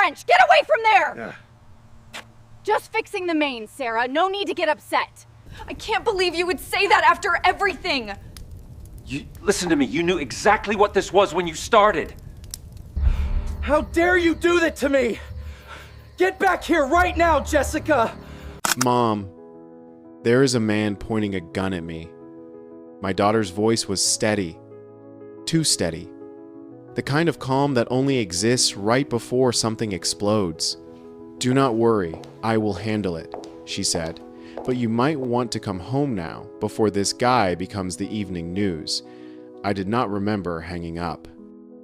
wrench! Get away from there! Yeah. Just fixing the mains, Sarah. No need to get upset. I can't believe you would say that after everything! Listen to me, you knew exactly what this was when you started. How dare you do that to me? Get back here right now, Jessica! Mom, there is a man pointing a gun at me. My daughter's voice was steady. Too steady. The kind of calm that only exists right before something explodes. "Do not worry, I will handle it," she said. "But you might want to come home now, before this guy becomes the evening news." I did not remember hanging up.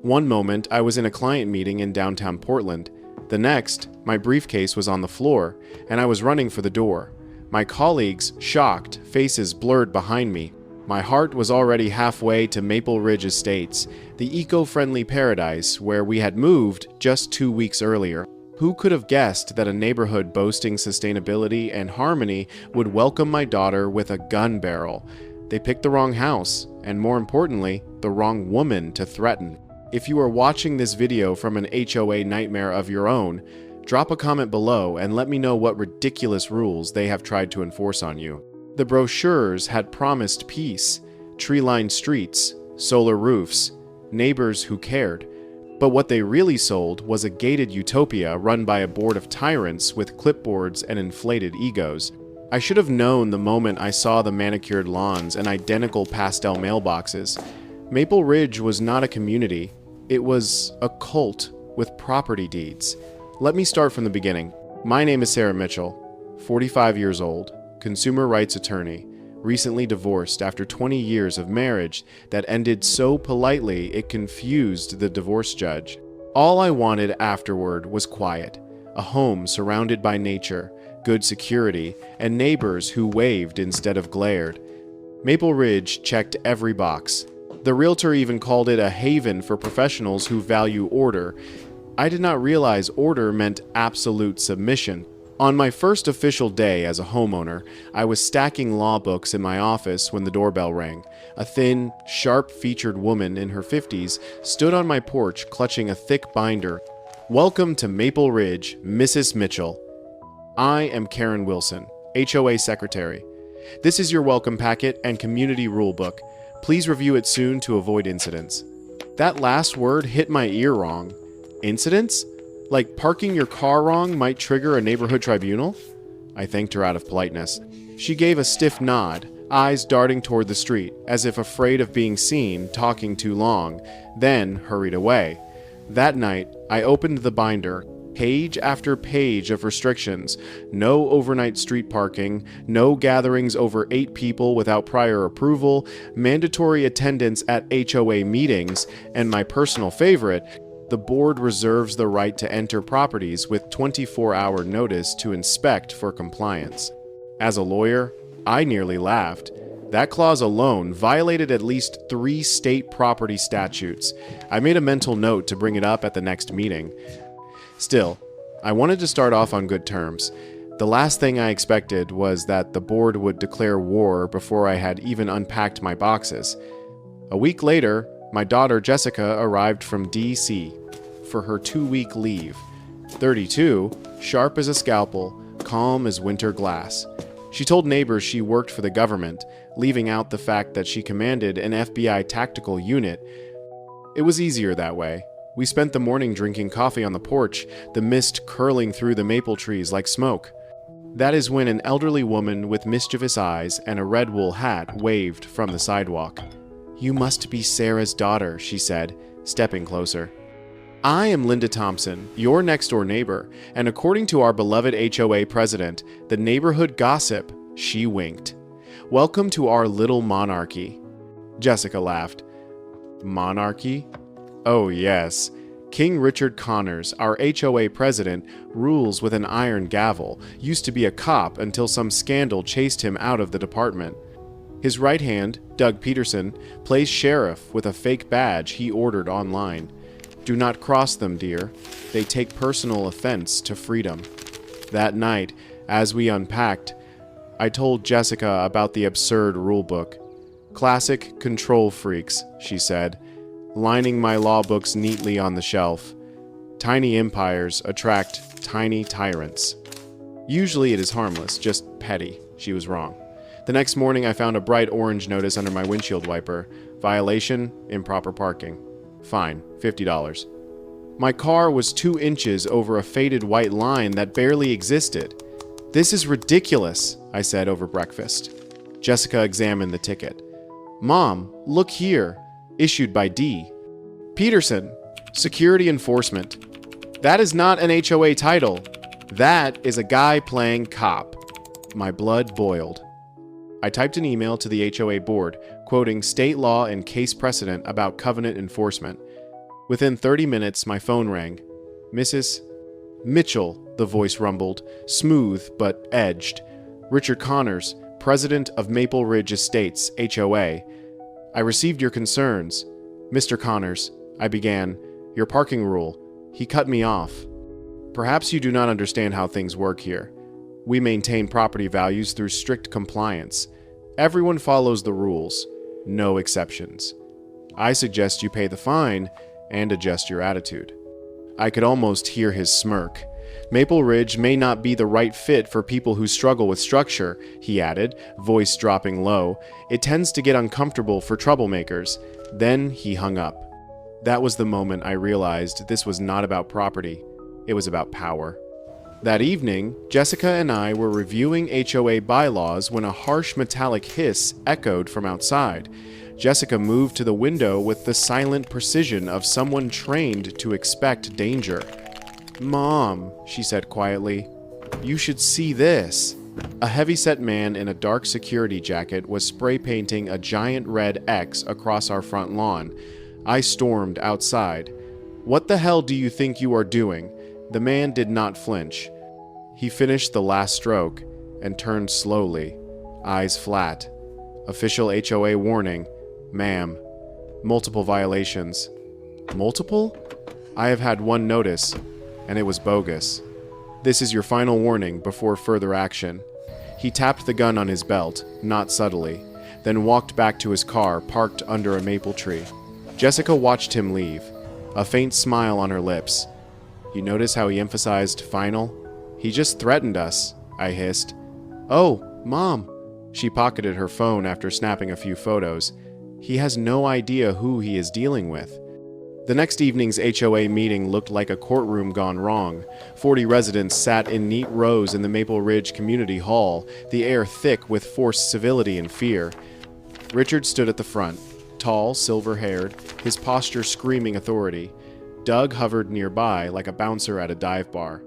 One moment, I was in a client meeting in downtown Portland. The next, my briefcase was on the floor, and I was running for the door. My colleagues, shocked, faces blurred behind me. My heart was already halfway to Maple Ridge Estates, the eco-friendly paradise where we had moved just 2 weeks earlier. Who could have guessed that a neighborhood boasting sustainability and harmony would welcome my daughter with a gun barrel? They picked the wrong house, and more importantly, the wrong woman to threaten. If you are watching this video from an HOA nightmare of your own, drop a comment below and let me know what ridiculous rules they have tried to enforce on you. The brochures had promised peace, tree-lined streets, solar roofs, neighbors who cared. But what they really sold was a gated utopia run by a board of tyrants with clipboards and inflated egos. I should have known the moment I saw the manicured lawns and identical pastel mailboxes. Maple Ridge was not a community. It was a cult with property deeds. Let me start from the beginning. My name is Sarah Mitchell, 45 years old, consumer rights attorney, recently divorced after 20 years of marriage that ended so politely it confused the divorce judge. All I wanted afterward was quiet, a home surrounded by nature, good security, and neighbors who waved instead of glared. Maple Ridge checked every box. The realtor even called it a haven for professionals who value order. I did not realize order meant absolute submission. On my first official day as a homeowner, I was stacking law books in my office when the doorbell rang. A thin, sharp-featured woman in her 50s stood on my porch clutching a thick binder. "Welcome to Maple Ridge, Mrs. Mitchell. I am Karen Wilson, HOA Secretary. This is your welcome packet and community rulebook. Please review it soon to avoid incidents." That last word hit my ear wrong. Incidents? Like parking your car wrong might trigger a neighborhood tribunal? I thanked her out of politeness. She gave a stiff nod, eyes darting toward the street, as if afraid of being seen talking too long, then hurried away. That night, I opened the binder, page after page of restrictions. No overnight street parking, no gatherings over 8 people without prior approval, mandatory attendance at HOA meetings, and my personal favorite, the board reserves the right to enter properties with 24-hour notice to inspect for compliance. As a lawyer, I nearly laughed. That clause alone violated at least 3 state property statutes. I made a mental note to bring it up at the next meeting. Still, I wanted to start off on good terms. The last thing I expected was that the board would declare war before I had even unpacked my boxes. A week later, my daughter Jessica arrived from D.C. for her 2-week leave. 32, sharp as a scalpel, calm as winter glass. She told neighbors she worked for the government, leaving out the fact that she commanded an FBI tactical unit. It was easier that way. We spent the morning drinking coffee on the porch, the mist curling through the maple trees like smoke. That is when an elderly woman with mischievous eyes and a red wool hat waved from the sidewalk. "You must be Sarah's daughter," she said, stepping closer. "I am Linda Thompson, your next-door neighbor, and according to our beloved HOA president, the neighborhood gossip," she winked. "Welcome to our little monarchy." Jessica laughed. "Monarchy? Oh yes. King Richard Connors, our HOA president, rules with an iron gavel, used to be a cop until some scandal chased him out of the department. His right hand, Doug Peterson, plays sheriff with a fake badge he ordered online. Do not cross them, dear. They take personal offense to freedom." That night, as we unpacked, I told Jessica about the absurd rulebook. "Classic control freaks," she said, lining my law books neatly on the shelf. Tiny empires attract tiny tyrants. Usually it is harmless, just petty. She was wrong. The next morning, I found a bright orange notice under my windshield wiper. Violation, improper parking. Fine, $50. My car was 2 inches over a faded white line that barely existed. This is ridiculous, I said over breakfast. Jessica examined the ticket. Mom, look here. Issued by D. Peterson, Security Enforcement. That is not an HOA title. That is a guy playing cop. My blood boiled. I typed an email to the HOA board, quoting state law and case precedent about covenant enforcement. Within 30 minutes, my phone rang. Mrs. Mitchell, the voice rumbled, smooth but edged. Richard Connors, president of Maple Ridge Estates, HOA. I received your concerns. Mr. Connors, I began, your parking rule. He cut me off. Perhaps you do not understand how things work here. We maintain property values through strict compliance. Everyone follows the rules, no exceptions. I suggest you pay the fine and adjust your attitude. I could almost hear his smirk. Maple Ridge may not be the right fit for people who struggle with structure, he added, voice dropping low. It tends to get uncomfortable for troublemakers. Then he hung up. That was the moment I realized this was not about property. It was about power. That evening, Jessica and I were reviewing HOA bylaws when a harsh metallic hiss echoed from outside. Jessica moved to the window with the silent precision of someone trained to expect danger. Mom, she said quietly, you should see this. A heavy-set man in a dark security jacket was spray painting a giant red X across our front lawn. I stormed outside. What the hell do you think you are doing? The man did not flinch. He finished the last stroke and turned slowly, eyes flat. Official HOA warning, ma'am. Multiple violations. Multiple? I have had one notice, and it was bogus. This is your final warning before further action. He tapped the gun on his belt, not subtly, then walked back to his car parked under a maple tree. Jessica watched him leave, a faint smile on her lips. You notice how he emphasized final? He just threatened us, I hissed. Oh, Mom. She pocketed her phone after snapping a few photos. He has no idea who he is dealing with. The next evening's HOA meeting looked like a courtroom gone wrong. 40 residents sat in neat rows in the Maple Ridge Community Hall, the air thick with forced civility and fear. Richard stood at the front, tall, silver-haired, his posture screaming authority. Doug hovered nearby like a bouncer at a dive bar.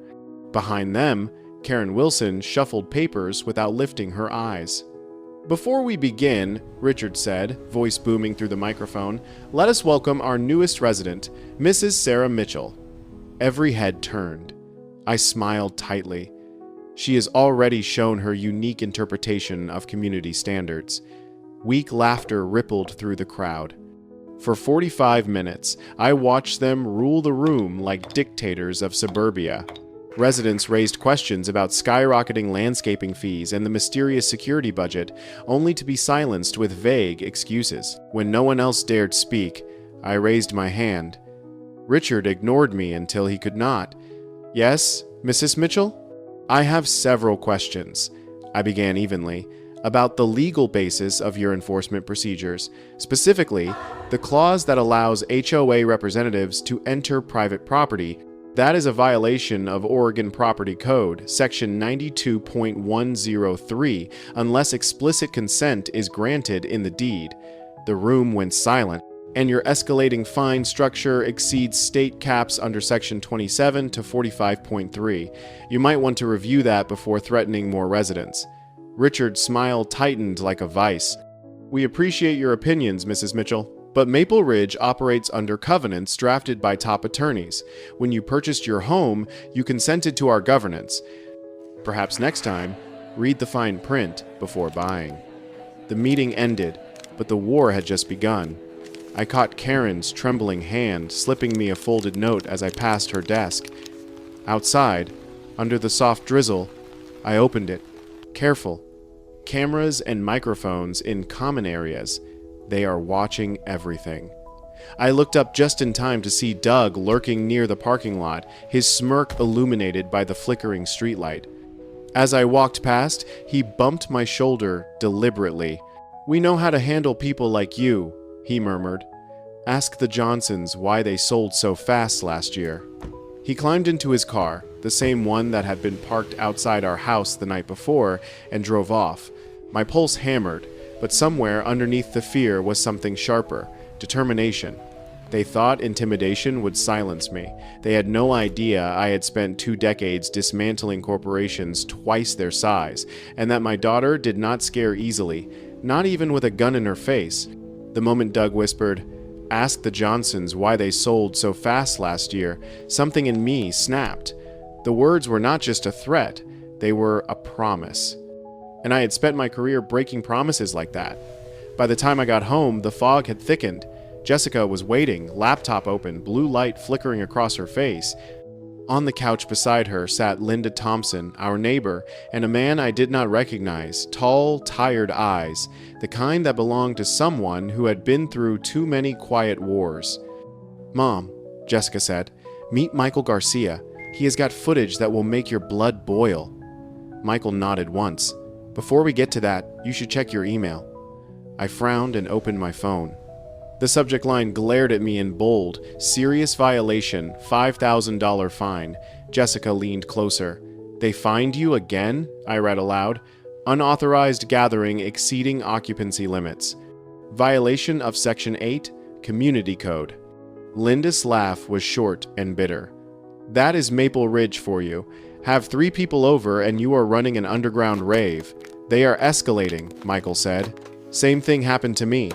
Behind them, Karen Wilson shuffled papers without lifting her eyes. Before we begin, Richard said, voice booming through the microphone, let us welcome our newest resident, Mrs. Sarah Mitchell. Every head turned. I smiled tightly. She has already shown her unique interpretation of community standards. Weak laughter rippled through the crowd. For 45 minutes, I watched them rule the room like dictators of suburbia. Residents raised questions about skyrocketing landscaping fees and the mysterious security budget, only to be silenced with vague excuses. When no one else dared speak, I raised my hand. Richard ignored me until he could not. Yes, Mrs. Mitchell? I have several questions, I began evenly, about the legal basis of your enforcement procedures, specifically the clause that allows HOA representatives to enter private property. That is a violation of Oregon Property Code, Section 92.103, unless explicit consent is granted in the deed. The room went silent, and your escalating fine structure exceeds state caps under Section 27 to 45.3. You might want to review that before threatening more residents. Richard's smile tightened like a vice. We appreciate your opinions, Mrs. Mitchell, but Maple Ridge operates under covenants drafted by top attorneys. When you purchased your home, you consented to our governance. Perhaps next time, read the fine print before buying. The meeting ended, but the war had just begun. I caught Karen's trembling hand slipping me a folded note as I passed her desk. Outside, under the soft drizzle, I opened it. Careful. Cameras and microphones in common areas. They are watching everything. I looked up just in time to see Doug lurking near the parking lot, his smirk illuminated by the flickering streetlight. As I walked past, he bumped my shoulder deliberately. "We know how to handle people like you," he murmured. "Ask the Johnsons why they sold so fast last year." He climbed into his car, the same one that had been parked outside our house the night before, and drove off. My pulse hammered, but somewhere underneath the fear was something sharper: determination. They thought intimidation would silence me. They had no idea I had spent 2 decades dismantling corporations twice their size, and that my daughter did not scare easily, not even with a gun in her face. The moment Doug whispered, "Ask the Johnsons why they sold so fast last year," something in me snapped. The words were not just a threat, they were a promise. And I had spent my career breaking promises like that. By the time I got home, the fog had thickened. Jessica was waiting, laptop open, blue light flickering across her face. On the couch beside her sat Linda Thompson, our neighbor, and a man I did not recognize, tall, tired eyes, the kind that belonged to someone who had been through too many quiet wars. "Mom," Jessica said, "meet Michael Garcia. He has got footage that will make your blood boil." Michael nodded once. "Before we get to that, you should check your email." I frowned and opened my phone. The subject line glared at me in bold: "Serious violation, $5,000 fine." Jessica leaned closer. "They fined you again?" I read aloud. "Unauthorized gathering exceeding occupancy limits. Violation of Section 8, Community Code." Linda's laugh was short and bitter. "That is Maple Ridge for you. Have 3 people over and you are running an underground rave. They are escalating," Michael said. "Same thing happened to me.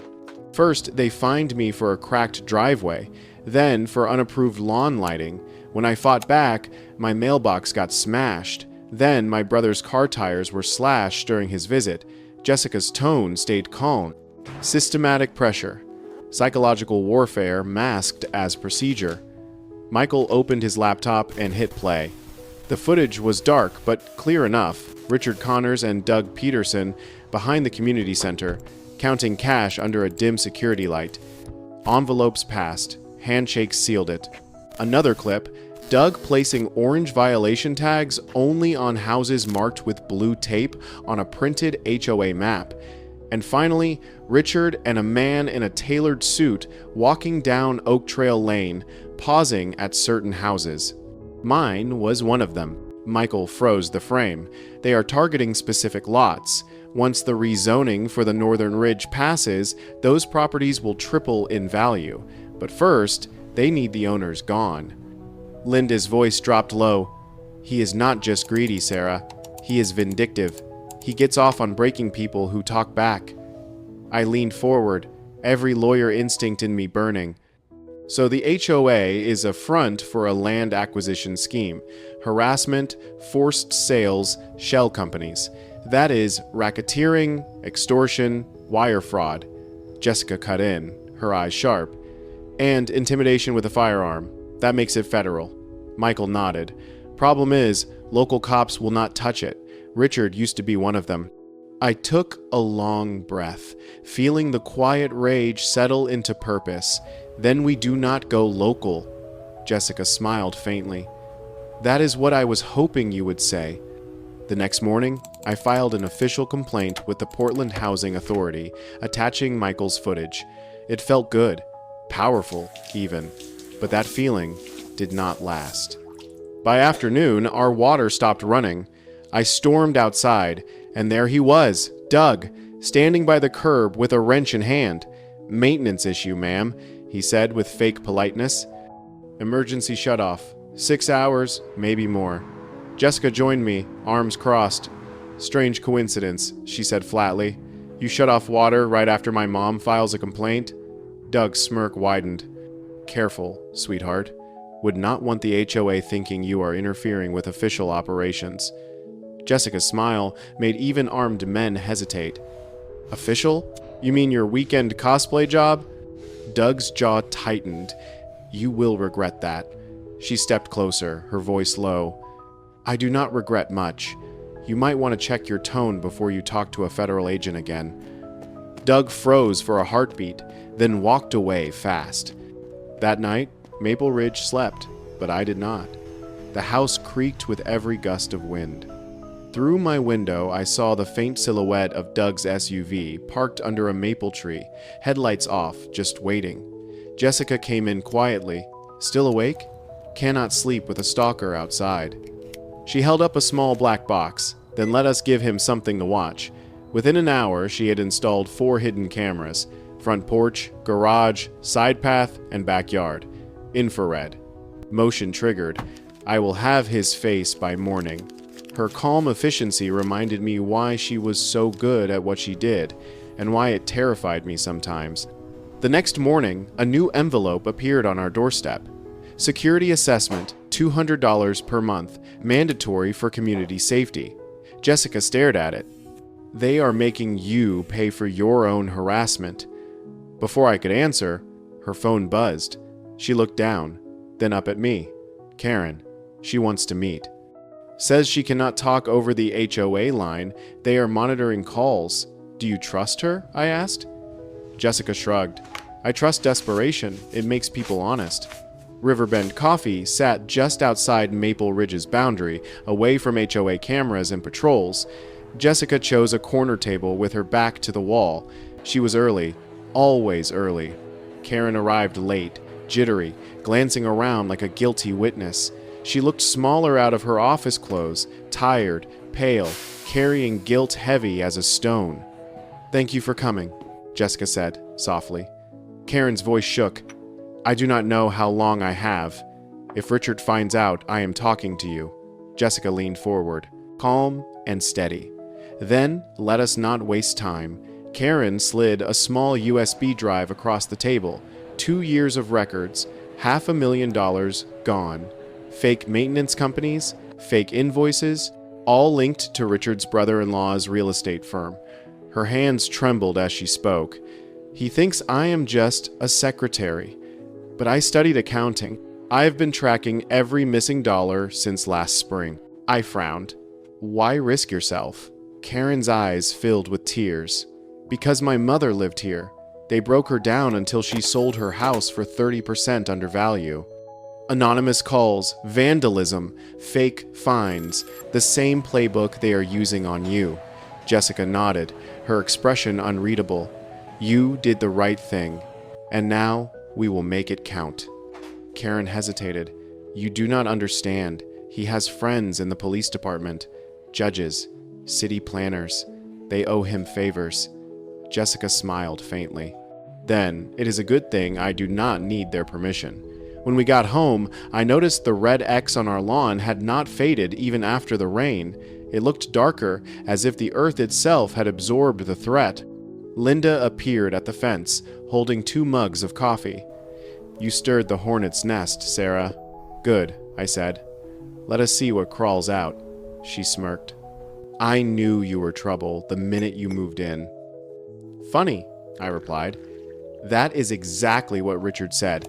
First, they fined me for a cracked driveway, then for unapproved lawn lighting. When I fought back, my mailbox got smashed. Then my brother's car tires were slashed during his visit." Jessica's tone stayed calm. "Systematic pressure. Psychological warfare masked as procedure." Michael opened his laptop and hit play. The footage was dark, but clear enough. Richard Connors and Doug Peterson behind the community center, counting cash under a dim security light. Envelopes passed. Handshakes sealed it. Another clip: Doug placing orange violation tags only on houses marked with blue tape on a printed HOA map. And finally, Richard and a man in a tailored suit walking down Oak Trail Lane, pausing at certain houses. Mine was one of them. Michael froze the frame. "They are targeting specific lots. Once the rezoning for the Northern Ridge passes, those properties will triple in value. But first, they need the owners gone." Linda's voice dropped low. "He is not just greedy, Sarah. He is vindictive. He gets off on breaking people who talk back." I leaned forward, every lawyer instinct in me burning. "So the HOA is a front for a land acquisition scheme. Harassment, forced sales, shell companies. That is racketeering, extortion, wire fraud." Jessica cut in, her eyes sharp. "And intimidation with a firearm. That makes it federal." Michael nodded. "Problem is, local cops will not touch it. Richard used to be one of them." I took a long breath, feeling the quiet rage settle into purpose. "Then we do not go local." Jessica smiled faintly. "That is what I was hoping you would say." The next morning, I filed an official complaint with the Portland Housing Authority, attaching Michael's footage. It felt good, powerful even, but that feeling did not last. By afternoon, our water stopped running. I stormed outside, and there he was, Doug, standing by the curb with a wrench in hand. "Maintenance issue, ma'am," he said with fake politeness. "Emergency shutoff. 6 hours, maybe more." Jessica joined me, arms crossed. "Strange coincidence," she said flatly. "You shut off water right after my mom files a complaint?" Doug's smirk widened. "Careful, sweetheart. Would not want the HOA thinking you are interfering with official operations." Jessica's smile made even armed men hesitate. "Official? You mean your weekend cosplay job?" Doug's jaw tightened. "You will regret that." She stepped closer, her voice low. "I do not regret much. You might want to check your tone before you talk to a federal agent again." Doug froze for a heartbeat, then walked away fast. That night, Maple Ridge slept, but I did not. The house creaked with every gust of wind. Through my window, I saw the faint silhouette of Doug's SUV parked under a maple tree, headlights off, just waiting. Jessica came in quietly. Still awake? Cannot sleep with a stalker outside. She held up a small black box, then let us give him something to watch. Within an hour, she had installed 4 hidden cameras: front porch, garage, side path, and backyard. Infrared. Motion triggered. I will have his face by morning. Her calm efficiency reminded me why she was so good at what she did, and why it terrified me sometimes. The next morning, a new envelope appeared on our doorstep. Security assessment, $200 per month, mandatory for community safety. Jessica stared at it. They are making you pay for your own harassment. Before I could answer, her phone buzzed. She looked down, then up at me. Karen, she wants to meet. Says she cannot talk over the HOA line. They are monitoring calls. Do you trust her? I asked. Jessica shrugged. I trust desperation. It makes people honest. Riverbend Coffee sat just outside Maple Ridge's boundary, away from HOA cameras and patrols. Jessica chose a corner table with her back to the wall. She was early, always early. Karen arrived late, jittery, glancing around like a guilty witness. She looked smaller out of her office clothes, tired, pale, carrying guilt heavy as a stone. "Thank you for coming," Jessica said, softly. Karen's voice shook. "I do not know how long I have. If Richard finds out I am talking to you." Jessica leaned forward, calm and steady. Then, let us not waste time. Karen slid a small USB drive across the table. 2 years of records, $500,000 gone. Fake maintenance companies, fake invoices, all linked to Richard's brother-in-law's real estate firm. Her hands trembled as she spoke. "He thinks I am just a secretary. But I studied accounting. I have been tracking every missing dollar since last spring." I frowned. "Why risk yourself?" Karen's eyes filled with tears. "Because my mother lived here. They broke her down until she sold her house for 30% under value. Anonymous calls, vandalism, fake fines, the same playbook they are using on you." Jessica nodded, her expression unreadable. "You did the right thing, and now we will make it count." Karen hesitated. "You do not understand. He has friends in the police department, judges, city planners. They owe him favors." Jessica smiled faintly. "Then it is a good thing I do not need their permission." When we got home, I noticed the red X on our lawn had not faded even after the rain. It looked darker, as if the earth itself had absorbed the threat. Linda appeared at the fence, holding 2 mugs of coffee. "You stirred the hornet's nest, Sarah." "Good," I said. "Let us see what crawls out." She smirked. "I knew you were trouble the minute you moved in." "Funny," I replied. "That is exactly what Richard said."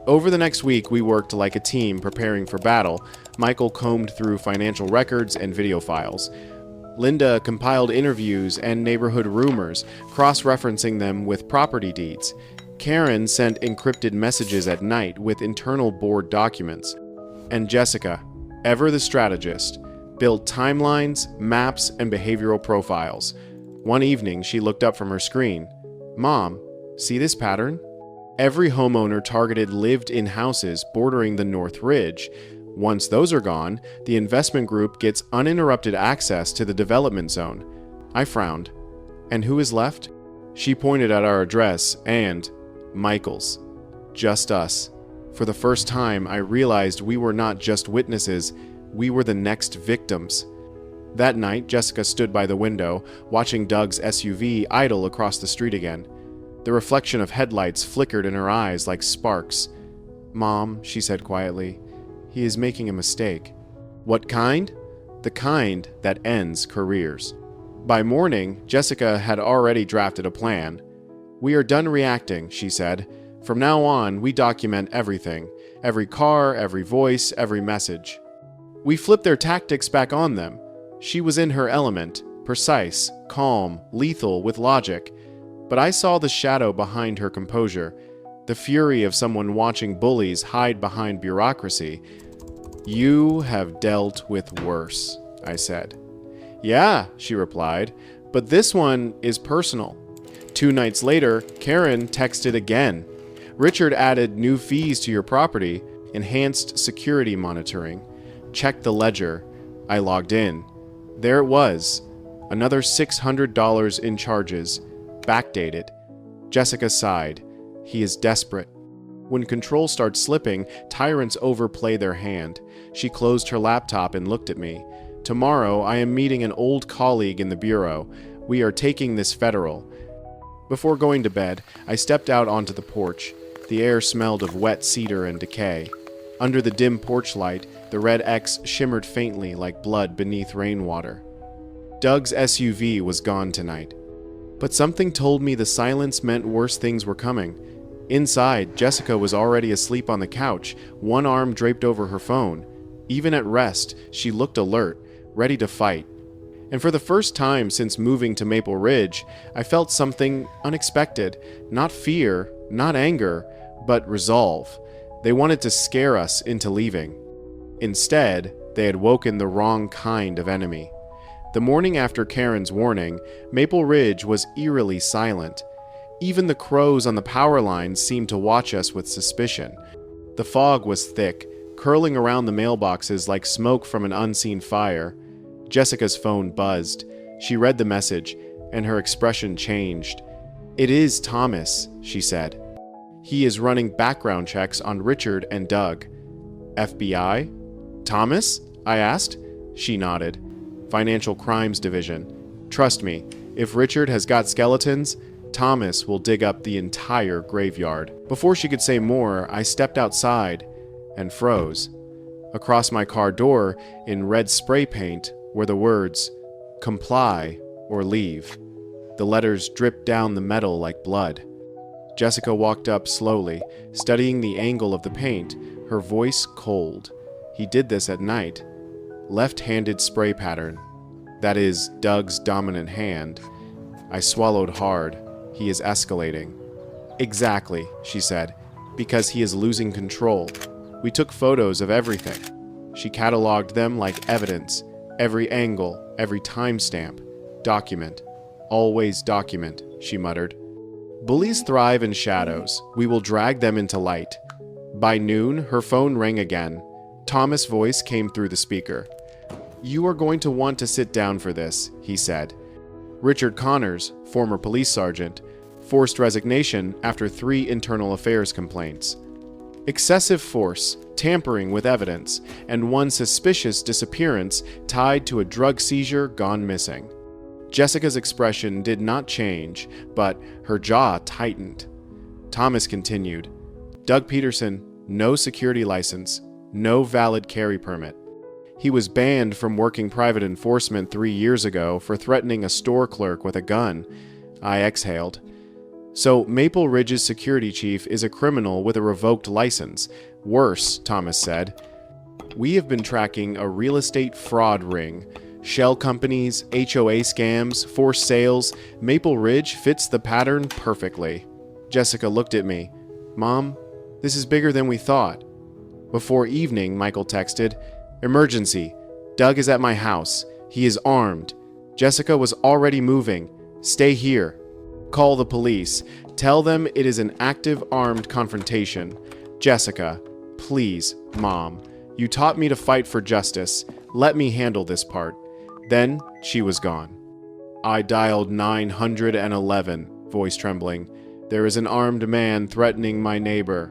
Over the next week, we worked like a team preparing for battle. Michael combed through financial records and video files. Linda compiled interviews and neighborhood rumors, cross-referencing them with property deeds. Karen sent encrypted messages at night with internal board documents. And Jessica, ever the strategist, built timelines, maps, and behavioral profiles. One evening, she looked up from her screen. "Mom, see this pattern?" Every homeowner targeted lived in houses bordering the North Ridge. Once those are gone, the investment group gets uninterrupted access to the development zone. I frowned. "And who is left?" She pointed at our address and Michael's. Just us. For the first time, I realized we were not just witnesses, we were the next victims. That night, Jessica stood by the window, watching Doug's SUV idle across the street again. The reflection of headlights flickered in her eyes like sparks. "Mom," she said quietly, "he is making a mistake." "What kind?" "The kind that ends careers." By morning, Jessica had already drafted a plan. "We are done reacting," she said. "From now on, we document everything. Every car, every voice, every message." We flipped their tactics back on them. She was in her element, precise, calm, lethal with logic. But I saw the shadow behind her composure. the fury of someone watching bullies hide behind bureaucracy. "You have dealt with worse," I said. "Yeah," she replied, "but this one is personal." 2 nights later, Karen texted again. "Richard added new fees to your property, enhanced security monitoring. Check the ledger." I logged in. There it was. Another $600 in charges, backdated. Jessica sighed. He is desperate. When control starts slipping, tyrants overplay their hand. She closed her laptop and looked at me. "Tomorrow, I am meeting an old colleague in the bureau. We are taking this federal." Before going to bed, I stepped out onto the porch. The air smelled of wet cedar and decay. Under the dim porch light, the red X shimmered faintly like blood beneath rainwater. Doug's SUV was gone tonight. But something told me the silence meant worse things were coming. Inside, Jessica was already asleep on the couch, one arm draped over her phone. Even at rest, she looked alert, ready to fight. And for the first time since moving to Maple Ridge, I felt something unexpected. Not fear, not anger, but resolve. They wanted to scare us into leaving. Instead, they had woken the wrong kind of enemy. The morning after Karen's warning, Maple Ridge was eerily silent. Even the crows on the power lines seemed to watch us with suspicion. The fog was thick, curling around the mailboxes like smoke from an unseen fire. Jessica's phone buzzed. She read the message, and her expression changed. "It is Thomas," she said. "He is running background checks on Richard and Doug." "FBI? Thomas?" I asked. She nodded. "Financial Crimes Division. Trust me, if Richard has got skeletons, Thomas will dig up the entire graveyard." Before she could say more, I stepped outside and froze. Across my car door, in red spray paint, were the words, "Comply or leave." The letters dripped down the metal like blood. Jessica walked up slowly, studying the angle of the paint, her voice cold. He did this at night. Left-handed spray pattern. That is Doug's dominant hand. I swallowed hard. He is escalating. "Exactly," she said, "because he is losing control. We took photos of everything." She cataloged them like evidence. Every angle, every timestamp. "Document. Always document," she muttered. "Bullies thrive in shadows. We will drag them into light." By noon, her phone rang again. Thomas' voice came through the speaker. "You are going to want to sit down for this," he said. Richard Connors, former police sergeant, forced resignation after 3 internal affairs complaints. Excessive force, tampering with evidence, and one suspicious disappearance tied to a drug seizure gone missing. Jessica's expression did not change, but her jaw tightened. Thomas continued, "Doug Peterson, no security license, no valid carry permit. He was banned from working private enforcement 3 years ago for threatening a store clerk with a gun." I exhaled. "So Maple Ridge's security chief is a criminal with a revoked license. Worse," Thomas said. "We have been tracking a real estate fraud ring. Shell companies, HOA scams, forced sales. Maple Ridge fits the pattern perfectly." Jessica looked at me. "Mom, this is bigger than we thought." Before evening, Michael texted, "Emergency. Doug is at my house. He is armed. Jessica was already moving. Stay here. Call the police. Tell them it is an active armed confrontation. Jessica, please, Mom. You taught me to fight for justice. Let me handle this part." Then she was gone. I dialed 911, voice trembling. "There is an armed man threatening my neighbor."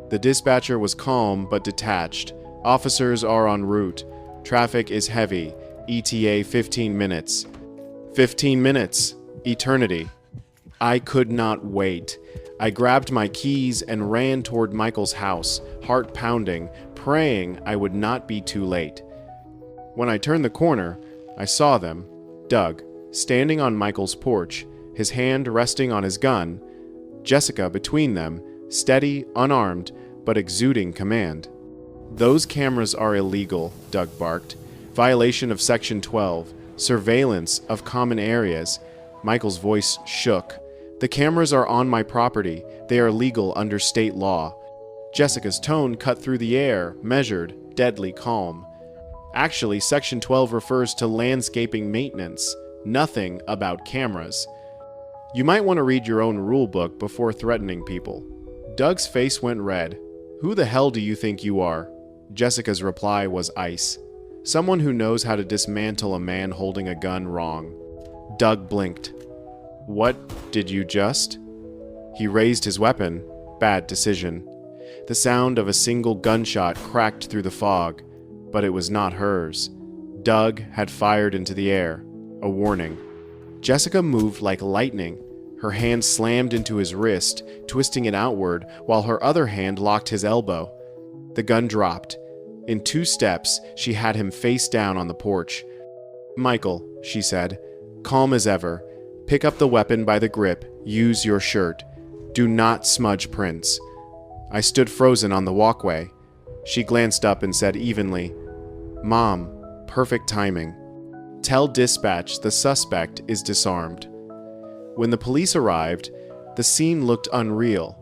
The dispatcher was calm but detached. "Officers are en route. Traffic is heavy. ETA 15 minutes. 15 minutes. Eternity. I could not wait. I grabbed my keys and ran toward Michael's house, heart pounding, praying I would not be too late. When I turned the corner, I saw them, Doug, standing on Michael's porch, his hand resting on his gun, Jessica between them, steady, unarmed, but exuding command. "Those cameras are illegal," Doug barked. "Violation of Section 12, surveillance of common areas." Michael's voice shook. The cameras are on my property. They are legal under state law. Jessica's tone cut through the air, measured, deadly calm. Actually, Section 12 refers to landscaping maintenance, nothing about cameras. You might want to read your own rule book before threatening people. Doug's face went red. Who the hell do you think you are? Jessica's reply was ice. Someone who knows how to dismantle a man holding a gun wrong. Doug blinked. What did you just? He raised his weapon. Bad decision. The sound of a single gunshot cracked through the fog, but it was not hers. Doug had fired into the air. A warning. Jessica moved like lightning. Her hand slammed into his wrist, twisting it outward, while her other hand locked his elbow. The gun dropped. In 2 steps, she had him face down on the porch. "Michael," she said, calm as ever, "pick up the weapon by the grip. Use your shirt. Do not smudge prints." I stood frozen on the walkway. She glanced up and said evenly, "Mom, perfect timing. Tell dispatch the suspect is disarmed." When the police arrived, the scene looked unreal.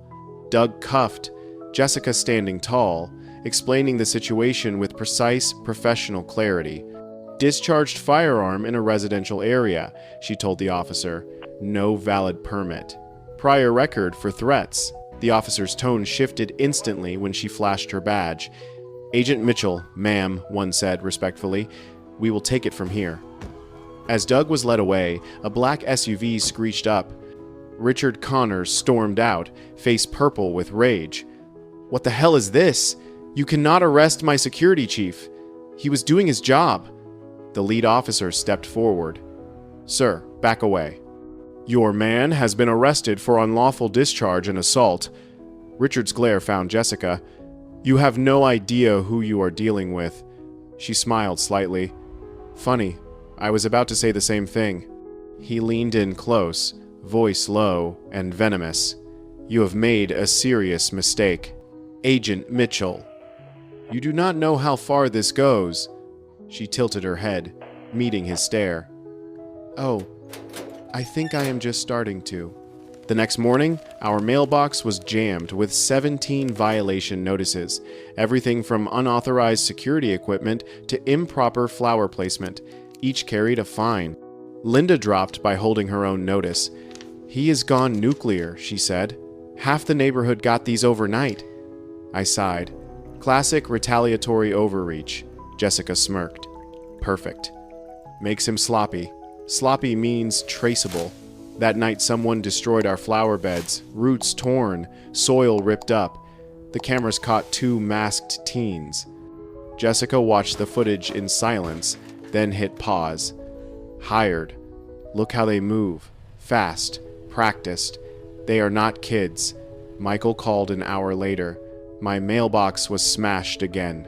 Doug cuffed, Jessica standing tall, explaining the situation with precise, professional clarity. "Discharged firearm in a residential area," she told the officer. "No valid permit. Prior record for threats." The officer's tone shifted instantly when she flashed her badge. "Agent Mitchell, ma'am," one said respectfully. "We will take it from here." As Doug was led away, a black SUV screeched up. Richard Connors stormed out, face purple with rage. "What the hell is this? You cannot arrest my security chief. He was doing his job." The lead officer stepped forward. "Sir, back away." "Your man has been arrested for unlawful discharge and assault." Richard's glare found Jessica. "You have no idea who you are dealing with." She smiled slightly. "Funny, I was about to say the same thing." He leaned in close, voice low and venomous. "You have made a serious mistake. Agent Mitchell. You do not know how far this goes." She tilted her head, meeting his stare. "Oh, I think I am just starting to." The next morning, our mailbox was jammed with 17 violation notices, everything from unauthorized security equipment to improper flower placement. Each carried a fine. Linda dropped by holding her own notice. "He has gone nuclear," she said. "Half the neighborhood got these overnight." I sighed. Classic retaliatory overreach. Jessica smirked. "Perfect. Makes him sloppy. Sloppy means traceable. That night someone destroyed our flower beds, roots torn, soil ripped up. The cameras caught 2 masked teens." Jessica watched the footage in silence, then hit pause. "Hired. Look how they move. Fast. Practiced. They are not kids." Michael called an hour later. My mailbox was smashed again.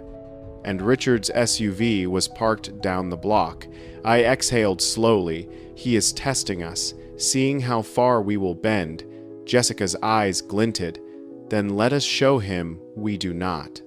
And Richard's SUV was parked down the block. I exhaled slowly. He is testing us, seeing how far we will bend. Jessica's eyes glinted. Then let us show him we do not.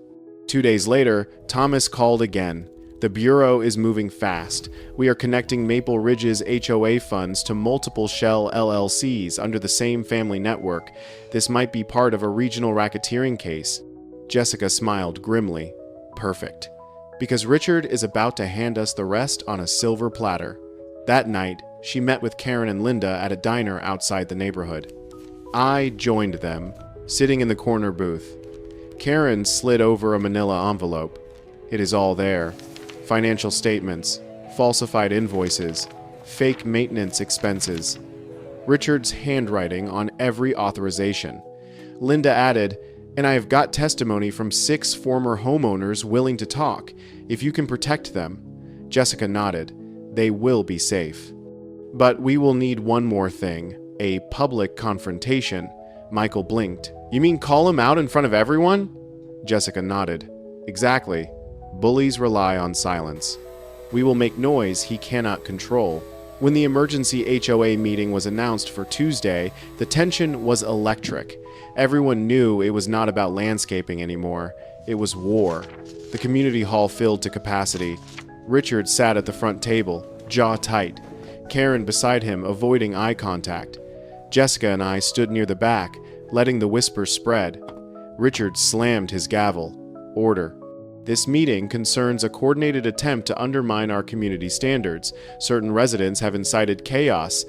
2 days later, Thomas called again. "The Bureau is moving fast. We are connecting Maple Ridge's HOA funds to multiple shell LLCs under the same family network. This might be part of a regional racketeering case." Jessica smiled grimly. "Perfect. Because Richard is about to hand us the rest on a silver platter." That night, she met with Karen and Linda at a diner outside the neighborhood. I joined them, sitting in the corner booth. Karen slid over a manila envelope. It is all there. Financial statements, falsified invoices, fake maintenance expenses. Richard's handwriting on every authorization. Linda added, "And I have got testimony from 6 former homeowners willing to talk. If you can protect them." Jessica nodded. "They will be safe. But we will need one more thing, a public confrontation." Michael blinked. "You mean call him out in front of everyone?" Jessica nodded. "Exactly. Bullies rely on silence. We will make noise he cannot control." When the emergency HOA meeting was announced for Tuesday, the tension was electric. Everyone knew it was not about landscaping anymore. It was war. The community hall filled to capacity. Richard sat at the front table, jaw tight. Karen beside him, avoiding eye contact. Jessica and I stood near the back, letting the whispers spread. Richard slammed his gavel. Order. This meeting concerns a coordinated attempt to undermine our community standards. Certain residents have incited chaos.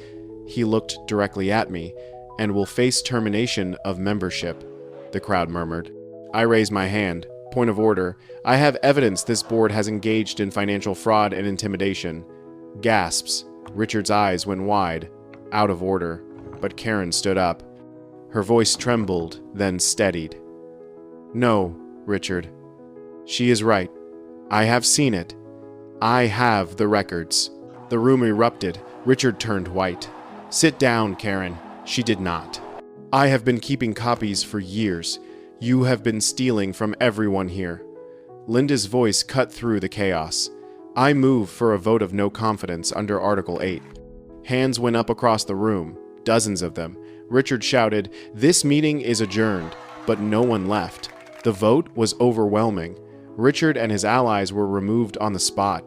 He looked directly at me, and will face termination of membership, the crowd murmured. I raised my hand. Point of order. I have evidence this board has engaged in financial fraud and intimidation. Gasps. Richard's eyes went wide. Out of order. But Karen stood up. Her voice trembled, then steadied. No, Richard. She is right. I have seen it. I have the records. The room erupted. Richard turned white. Sit down, Karen. She did not. I have been keeping copies for years. You have been stealing from everyone here. Linda's voice cut through the chaos. I move for a vote of no confidence under Article 8. Hands went up across the room, dozens of them. Richard shouted, "This meeting is adjourned," but no one left. The vote was overwhelming. Richard and his allies were removed on the spot.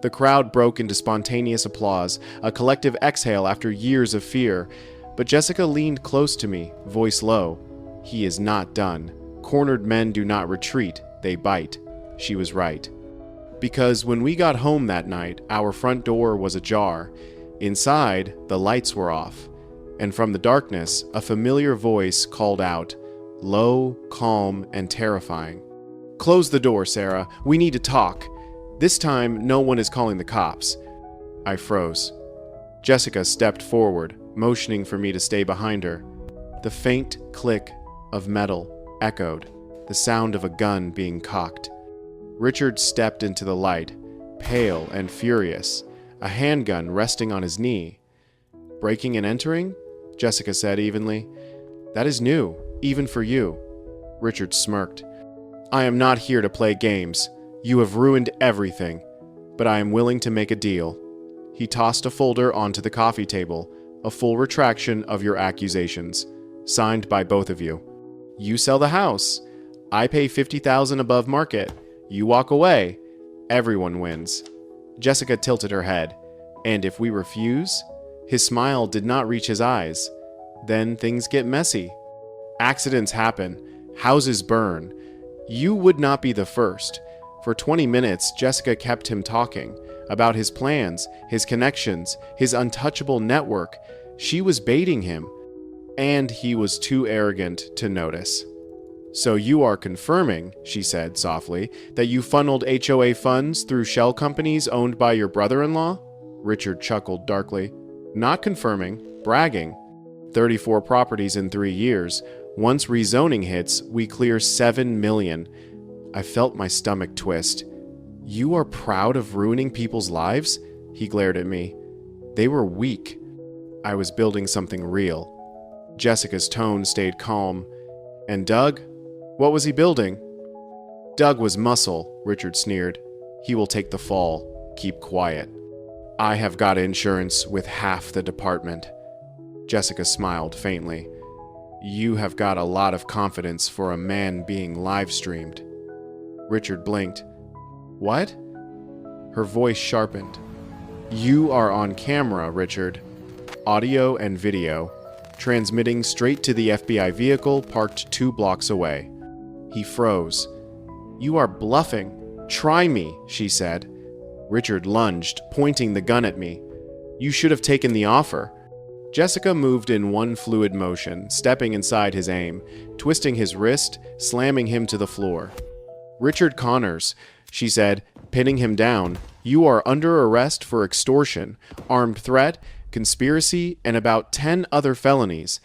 The crowd broke into spontaneous applause, a collective exhale after years of fear. But Jessica leaned close to me, voice low. He is not done. Cornered men do not retreat, they bite. She was right. Because when we got home that night, our front door was ajar. Inside, the lights were off. And from the darkness, a familiar voice called out, low, calm, and terrifying. Close the door, Sarah. We need to talk. This time, no one is calling the cops. I froze. Jessica stepped forward, motioning for me to stay behind her. The faint click of metal echoed, the sound of a gun being cocked. Richard stepped into the light, pale and furious, a handgun resting on his knee. Breaking and entering? Jessica said evenly. That is new, even for you. Richard smirked. I am not here to play games. You have ruined everything, but I am willing to make a deal. He tossed a folder onto the coffee table, a full retraction of your accusations, signed by both of you. You sell the house. I pay $50,000 above market. You walk away. Everyone wins. Jessica tilted her head. And if we refuse? His smile did not reach his eyes. Then things get messy. Accidents happen. Houses burn. You would not be the first. For 20 minutes, Jessica kept him talking about his plans, his connections, his untouchable network. She was baiting him, and he was too arrogant to notice. So you are confirming, she said softly, that you funneled HOA funds through shell companies owned by your brother-in-law? Richard chuckled darkly. Not confirming, bragging. 34 properties in 3 years. Once rezoning hits, we clear $7 million. I felt my stomach twist. You are proud of ruining people's lives? He glared at me. They were weak. I was building something real. Jessica's tone stayed calm. And Doug? What was he building? Doug was muscle, Richard sneered. He will take the fall. Keep quiet. I have got insurance with half the department. Jessica smiled faintly. You have got a lot of confidence for a man being live-streamed. Richard blinked. What? Her voice sharpened. You are on camera, Richard. Audio and video, transmitting straight to the FBI vehicle parked 2 blocks away. He froze. You are bluffing. Try me, she said. Richard lunged, pointing the gun at me. You should have taken the offer. Jessica moved in one fluid motion, stepping inside his aim, twisting his wrist, slamming him to the floor. Richard Connors, she said, pinning him down, you are under arrest for extortion, armed threat, conspiracy, and about 10 other felonies.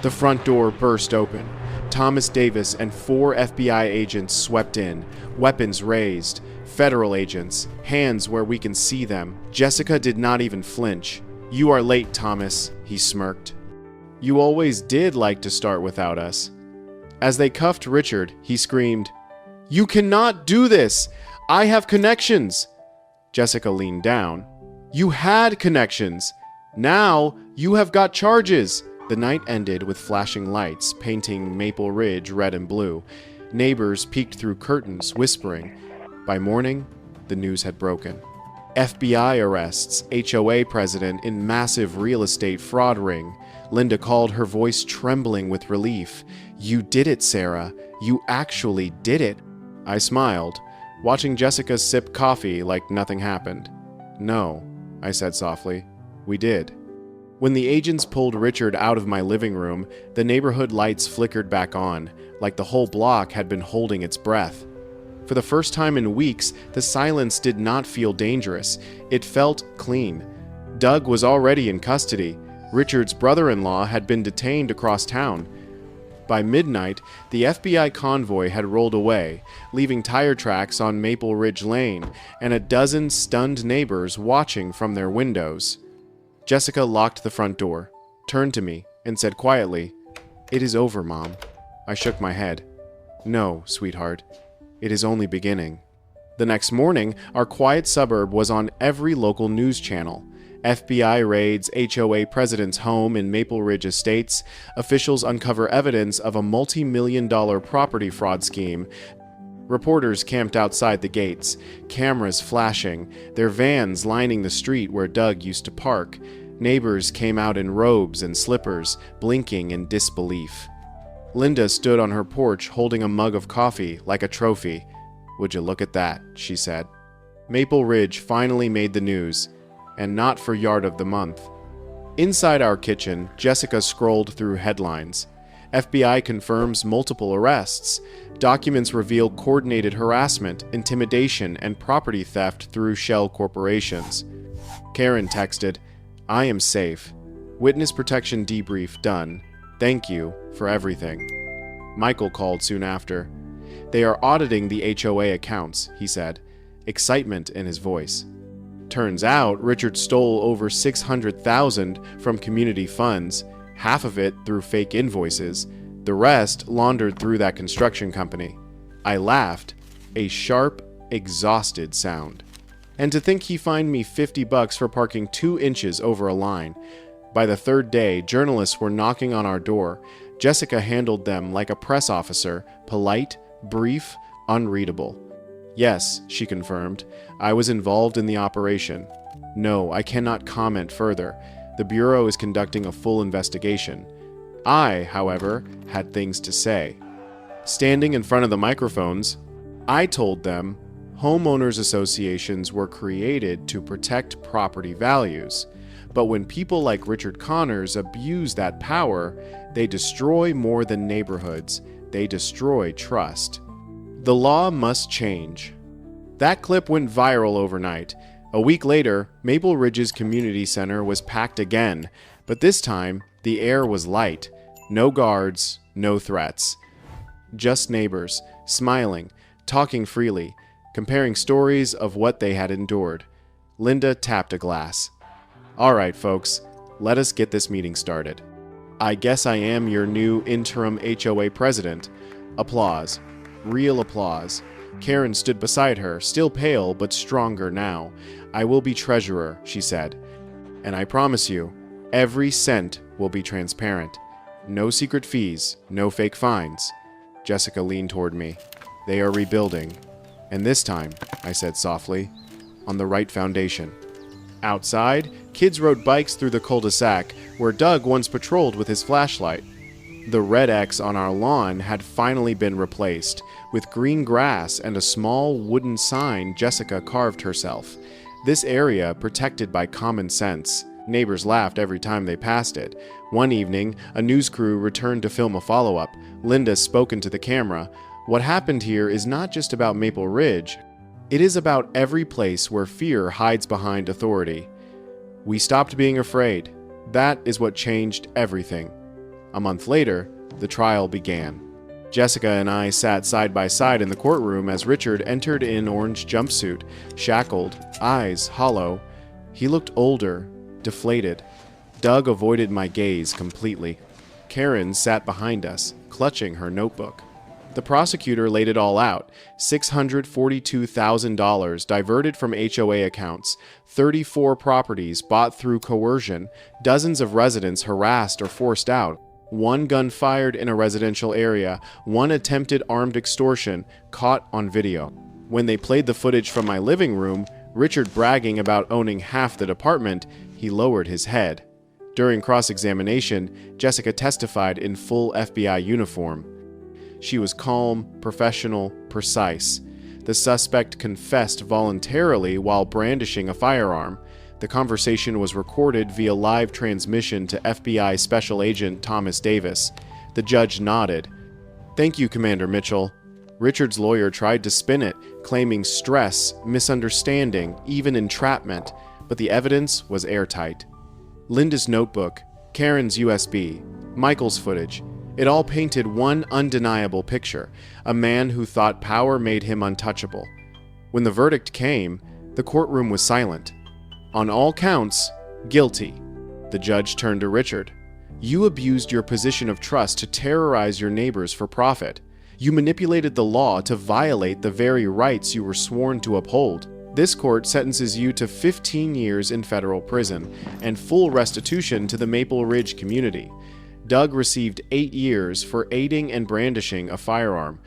The front door burst open. Thomas Davis and 4 FBI agents swept in, weapons raised. Federal agents, hands where we can see them. Jessica did not even flinch. You are late, Thomas, he smirked. You always did like to start without us. As they cuffed Richard, he screamed, You cannot do this! I have connections! Jessica leaned down. You had connections! Now you have got charges! The night ended with flashing lights, painting Maple Ridge red and blue. Neighbors peeked through curtains, whispering. By morning, the news had broken. FBI arrests HOA president in massive real estate fraud ring. Linda called, her voice trembling with relief. You did it, Sarah. You actually did it. I smiled, watching Jessica sip coffee like nothing happened. No, I said softly. We did. When the agents pulled Richard out of my living room, the neighborhood lights flickered back on, like the whole block had been holding its breath. For the first time in weeks, the silence did not feel dangerous. It felt clean. Doug was already in custody. Richard's brother-in-law had been detained across town. By midnight, the FBI convoy had rolled away, leaving tire tracks on Maple Ridge Lane and a dozen stunned neighbors watching from their windows. Jessica locked the front door, turned to me, and said quietly, "It is over, Mom." I shook my head. "No, sweetheart. It is only beginning." The next morning, our quiet suburb was on every local news channel. FBI raids HOA president's home in Maple Ridge Estates. Officials uncover evidence of a multi-million-dollar property fraud scheme. Reporters camped outside the gates, cameras flashing, their vans lining the street where Doug used to park. Neighbors came out in robes and slippers, blinking in disbelief. Linda stood on her porch holding a mug of coffee like a trophy. "Would you look at that?" she said. Maple Ridge finally made the news, and not for Yard of the Month. Inside our kitchen, Jessica scrolled through headlines. FBI confirms multiple arrests. Documents reveal coordinated harassment, intimidation, and property theft through shell corporations. Karen texted, "I am safe. Witness protection debrief done. Thank you for everything." Michael called soon after. "They are auditing the HOA accounts," he said, excitement in his voice. Turns out Richard stole over $600,000 from community funds, half of it through fake invoices, the rest laundered through that construction company. I laughed, a sharp, exhausted sound. And to think he fined me $50 for parking 2 inches over a line. By the third day, journalists were knocking on our door. Jessica handled them like a press officer, polite, brief, unreadable. "Yes," she confirmed, "I was involved in the operation. No, I cannot comment further. The Bureau is conducting a full investigation." I, however, had things to say. Standing in front of the microphones, I told them homeowners associations were created to protect property values. But when people like Richard Connors abuse that power, they destroy more than neighborhoods. They destroy trust. The law must change. That clip went viral overnight. A week later, Maple Ridge's community center was packed again, but this time, the air was light. No guards, no threats. Just neighbors, smiling, talking freely, comparing stories of what they had endured. Linda tapped a glass. "All right, folks, let us get this meeting started. I guess I am your new interim HOA president." Applause. Real applause. Karen stood beside her, still pale but stronger now. "I will be treasurer," she said. "And I promise you, every cent will be transparent. No secret fees, no fake fines." Jessica leaned toward me. "They are rebuilding. And this time," I said softly, "on the right foundation." Outside, kids rode bikes through the cul-de-sac where Doug once patrolled with his flashlight. The red X on our lawn had finally been replaced, with green grass and a small wooden sign Jessica carved herself. This area protected by common sense. Neighbors laughed every time they passed it. One evening, a news crew returned to film a follow-up. Linda spoke into the camera. "What happened here is not just about Maple Ridge. It is about every place where fear hides behind authority. We stopped being afraid. That is what changed everything." A month later, the trial began. Jessica and I sat side by side in the courtroom as Richard entered in orange jumpsuit, shackled, eyes hollow. He looked older, deflated. Doug avoided my gaze completely. Karen sat behind us, clutching her notebook. The prosecutor laid it all out. $642,000 diverted from HOA accounts, 34 properties bought through coercion, dozens of residents harassed or forced out, 1 gun fired in a residential area, 1 attempted armed extortion caught on video. When they played the footage from my living room, Richard bragging about owning half the department, he lowered his head. During cross-examination, Jessica testified in full FBI uniform. She was calm, professional, precise. The suspect confessed voluntarily while brandishing a firearm. The conversation was recorded via live transmission to FBI Special Agent Thomas Davis. The judge nodded. "Thank you, Commander Mitchell." Richard's lawyer tried to spin it, claiming stress, misunderstanding, even entrapment, but the evidence was airtight. Linda's notebook, Karen's USB, Michael's footage, it all painted one undeniable picture, a man who thought power made him untouchable. When the verdict came, the courtroom was silent. On all counts, guilty. The judge turned to Richard. "You abused your position of trust to terrorize your neighbors for profit. You manipulated the law to violate the very rights you were sworn to uphold. This court sentences you to 15 years in federal prison and full restitution to the Maple Ridge community." Doug received 8 years for aiding and brandishing a firearm.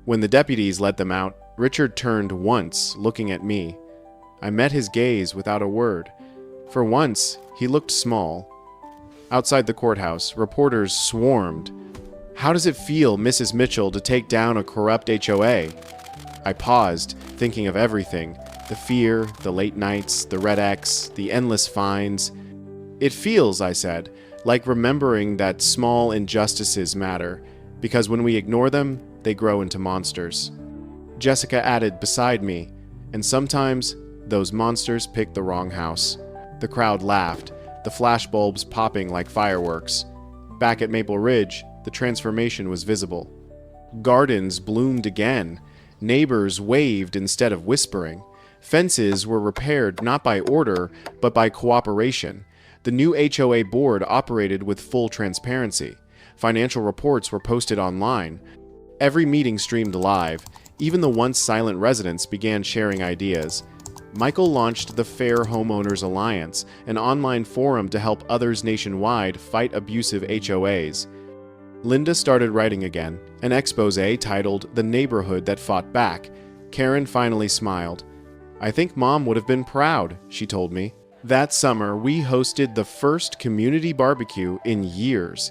When the deputies let them out, Richard turned once, looking at me. I met his gaze without a word. For once, he looked small. Outside the courthouse, reporters swarmed. "How does it feel, Mrs. Mitchell, to take down a corrupt HOA?" I paused, thinking of everything. The fear, the late nights, the red X, the endless fines. "It feels," I said, "like remembering that small injustices matter, because when we ignore them, they grow into monsters." Jessica added beside me, "And sometimes, those monsters pick the wrong house." The crowd laughed, the flashbulbs popping like fireworks. Back at Maple Ridge, the transformation was visible. Gardens bloomed again. Neighbors waved instead of whispering. Fences were repaired not by order, but by cooperation. The new HOA board operated with full transparency. Financial reports were posted online. Every meeting streamed live. Even the once silent residents began sharing ideas. Michael launched the Fair Homeowners Alliance, an online forum to help others nationwide fight abusive HOAs. Linda started writing again, an exposé titled "The Neighborhood That Fought Back." Karen finally smiled. "I think Mom would have been proud," she told me. That summer, we hosted the first community barbecue in years.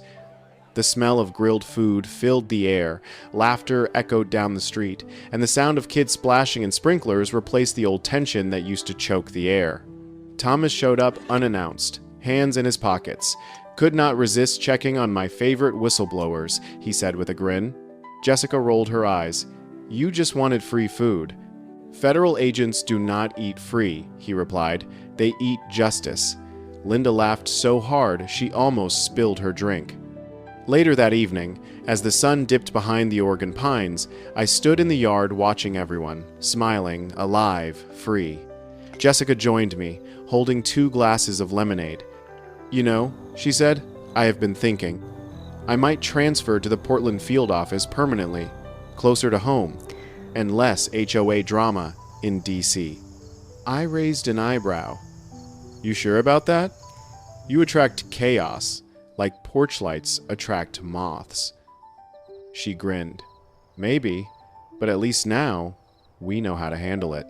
The smell of grilled food filled the air, laughter echoed down the street, and the sound of kids splashing in sprinklers replaced the old tension that used to choke the air. Thomas showed up unannounced, hands in his pockets. "Could not resist checking on my favorite whistleblowers," he said with a grin. Jessica rolled her eyes. "You just wanted free food." "Federal agents do not eat free," he replied. "They eat justice." Linda laughed so hard she almost spilled her drink. Later that evening, as the sun dipped behind the Oregon pines, I stood in the yard watching everyone, smiling, alive, free. Jessica joined me, holding 2 glasses of lemonade. "You know," she said, "I have been thinking. I might transfer to the Portland field office permanently, closer to home, and less HOA drama in DC." I raised an eyebrow. "You sure about that? You attract chaos, like porch lights attract moths." She grinned. "Maybe, but at least now, we know how to handle it."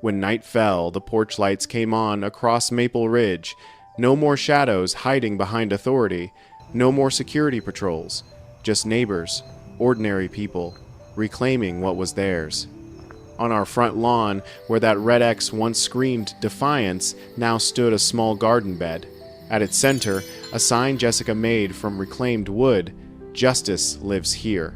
When night fell, the porch lights came on across Maple Ridge. No more shadows hiding behind authority. No more security patrols. Just neighbors, ordinary people, reclaiming what was theirs. On our front lawn, where that red X once screamed defiance, now stood a small garden bed. At its center, a sign Jessica made from reclaimed wood, "Justice lives here."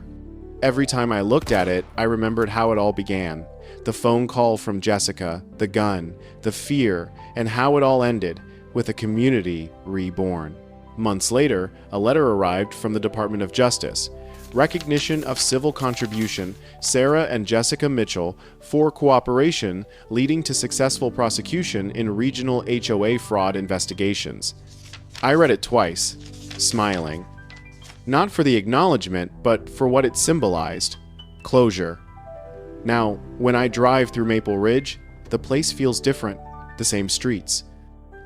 Every time I looked at it, I remembered how it all began. The phone call from Jessica, the gun, the fear, and how it all ended, with a community reborn. Months later, a letter arrived from the Department of Justice. Recognition of civil contribution, Sarah and Jessica Mitchell, for cooperation leading to successful prosecution in regional HOA fraud investigations. I read it twice, smiling. Not for the acknowledgement, but for what it symbolized. Closure. Now, when I drive through Maple Ridge, the place feels different. The same streets.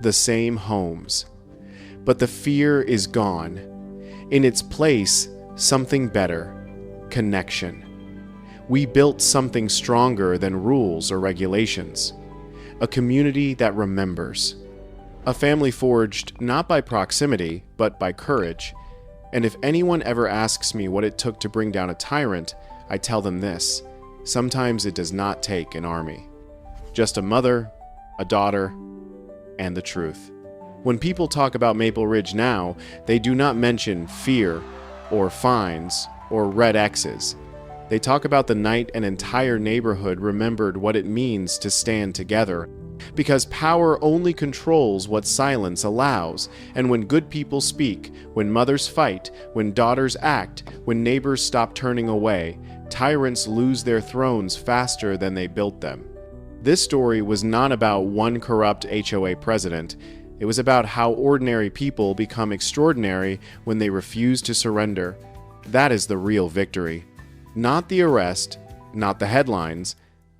The same homes. But the fear is gone. In its place, something better. Connection. We built something stronger than rules or regulations. a community that remembers. A family forged not by proximity, but by courage. And if anyone ever asks me what it took to bring down a tyrant, I tell them this: sometimes it does not take an army. Just a mother, a daughter, and the truth. When people talk about Maple Ridge now, they do not mention fear, or fines, or red X's. They talk about the night an entire neighborhood remembered what it means to stand together. Because power only controls what silence allows, and when good people speak, when mothers fight, when daughters act, when neighbors stop turning away, tyrants lose their thrones faster than they built them. This story was not about one corrupt HOA president. It was about how ordinary people become extraordinary when they refuse to surrender. That is the real victory. Not the arrest, not the headlines,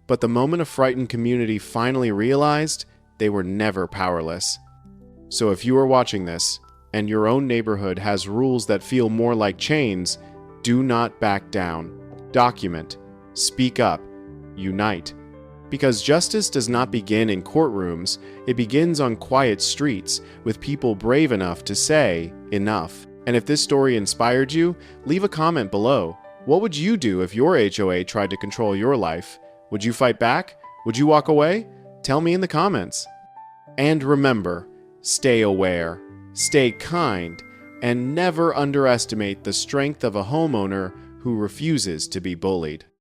but the moment a frightened community finally realized they were never powerless. So if you are watching this, and your own neighborhood has rules that feel more like chains, do not back down. Document. Speak up. Unite. Because justice does not begin in courtrooms, it begins on quiet streets with people brave enough to say, enough. And if this story inspired you, leave a comment below. What would you do if your HOA tried to control your life? Would you fight back? Would you walk away? Tell me in the comments. And remember, stay aware, stay kind, and never underestimate the strength of a homeowner who refuses to be bullied.